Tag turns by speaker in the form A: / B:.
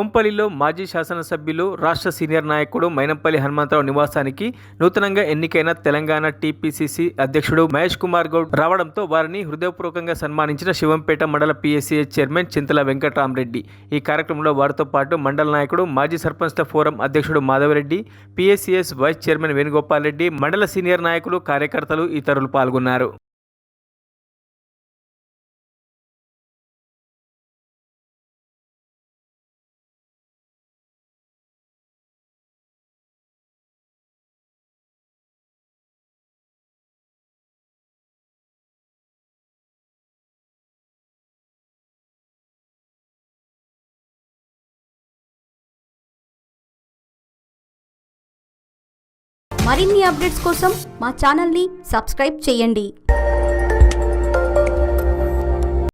A: కోంపల్లిలో మాజీ శాసనసభ్యులు రాష్ట్ర సీనియర్ నాయకుడు మైనంపల్లి హనుమంతరావు నివాసానికి నూతనంగా ఎన్నికైన తెలంగాణ టీపీసీసీ అధ్యక్షుడు మహేష్ కుమార్ గౌడ్ రావడంతో వారిని హృదయపూర్వకంగా సన్మానించిన శివంపేట మండల పీఎస్సీహెచ్ చైర్మన్ చింతల వెంకటరామరెడ్డి. ఈ కార్యక్రమంలో వారితో పాటు మండల నాయకుడు మాజీ సర్పంచ్ల ఫోరం అధ్యక్షుడు మాధవరెడ్డి, పీఎస్సీహెచ్ వైస్ చైర్మన్ వేణుగోపాల్ రెడ్డి, మండల సీనియర్ నాయకులు, కార్యకర్తలు ఇతరులు పాల్గొన్నారు.
B: మరిన్ని అప్డేట్స్ కోసం మా ఛానల్ని సబ్స్క్రైబ్ చేయండి.